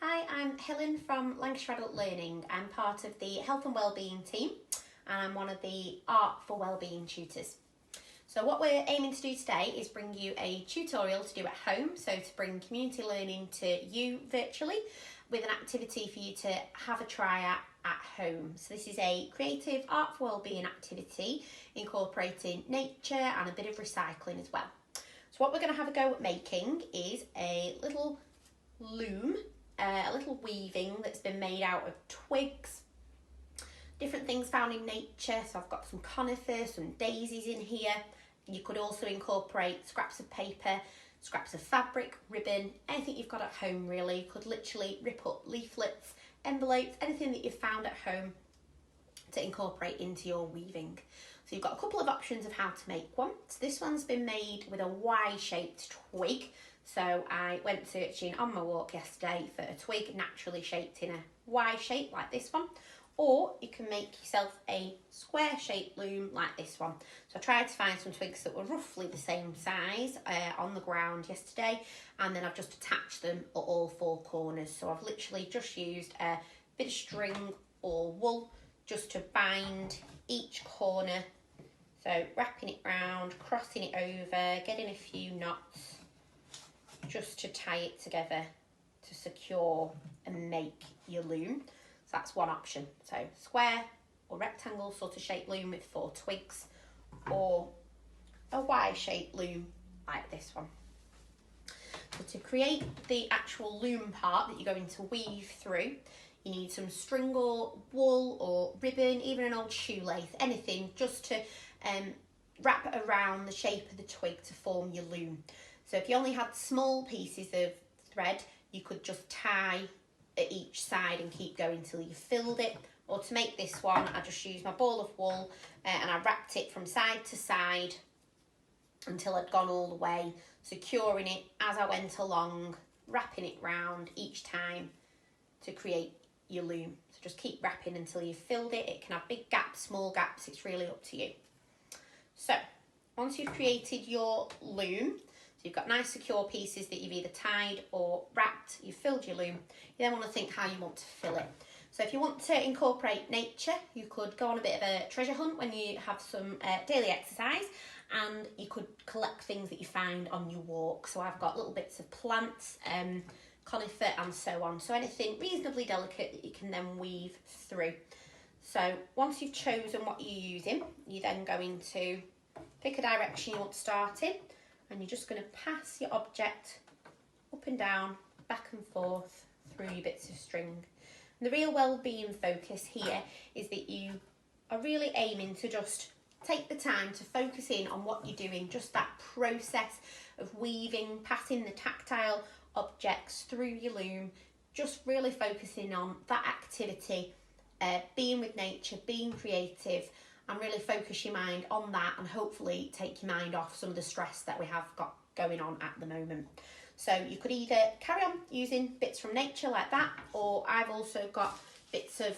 Hi, I'm Helen from Lancashire Adult Learning. I'm part of the Health and Wellbeing team and I'm one of the Art for Wellbeing tutors. So what we're aiming to do today is bring you a tutorial to do at home, so to bring community learning to you virtually with an activity for you to have a try at home. So this is a creative Art for Wellbeing activity incorporating nature and a bit of recycling as well. So what we're going to have a go at making is a little loom, a little weaving that's been made out of twigs, different things found in nature. So I've got some conifers, some daisies in here. You could also incorporate scraps of paper, scraps of fabric, ribbon, anything you've got at home really. You could literally rip up leaflets, envelopes, anything that you've found at home to incorporate into your weaving. So you've got a couple of options of how to make one. So this one's been made with a Y-shaped twig. So I went searching on my walk yesterday for a twig naturally shaped in a Y shape like this one. Or you can make yourself a square shaped loom like this one. So I tried to find some twigs that were roughly the same size on the ground yesterday, and then I've just attached them at all four corners. So I've literally just used a bit of string or wool just to bind each corner. So wrapping it round, crossing it over, getting a few knots just to tie it together to secure and make your loom. So that's one option. So square or rectangle sort of shaped loom with 4 twigs, or a Y-shaped loom like this one. So to create the actual loom part that you're going to weave through, you need some string or wool or ribbon, even an old shoelace, anything just to wrap around the shape of the twig to form your loom. So if you only had small pieces of thread, you could just tie at each side and keep going till you filled it. Or to make this one, I just used my ball of wool and I wrapped it from side to side until I'd gone all the way, securing it as I went along, wrapping it round each time to create your loom. So just keep wrapping until you've filled it. It can have big gaps, small gaps, it's really up to you. So once you've created your loom, so you've got nice secure pieces that you've either tied or wrapped, you've filled your loom, you then want to think how you want to fill it. So if you want to incorporate nature, you could go on a bit of a treasure hunt when you have some daily exercise, and you could collect things that you find on your walk. So I've got little bits of plants, conifer and so on. So anything reasonably delicate that you can then weave through. So once you've chosen what you're using, you're then going to pick a direction you want to start in, and you're just going to pass your object up and down, back and forth through your bits of string. And the real well-being focus here is that you are really aiming to just take the time to focus in on what you're doing, just that process of weaving, passing the tactile objects through your loom, just really focusing on that activity, being with nature, being creative, and really focus your mind on that, and hopefully take your mind off some of the stress that we have got going on at the moment. So you could either carry on using bits from nature like that, or I've also got bits of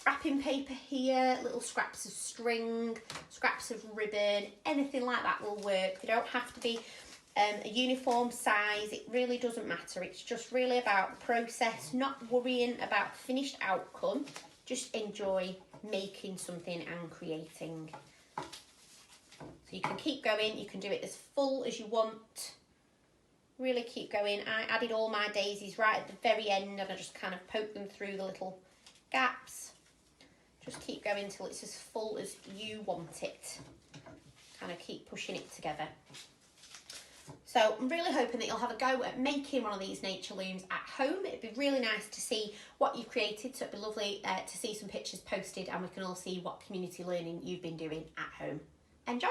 wrapping paper here, little scraps of string, scraps of ribbon, anything like that will work. They don't have to be a uniform size, it really doesn't matter. It's just really about the process, not worrying about the finished outcome, just enjoy making something and creating. So you can keep going, you can do it as full as you want, really keep going. I added all my daisies right at the very end, and I just kind of poked them through the little gaps. Just keep going until it's as full as you want it. Kind of keep pushing it together. So I'm really hoping that you'll have a go at making one of these nature looms at home. It'd be really nice to see what you've created, so it'd be lovely to see some pictures posted and we can all see what community learning you've been doing at home. Enjoy!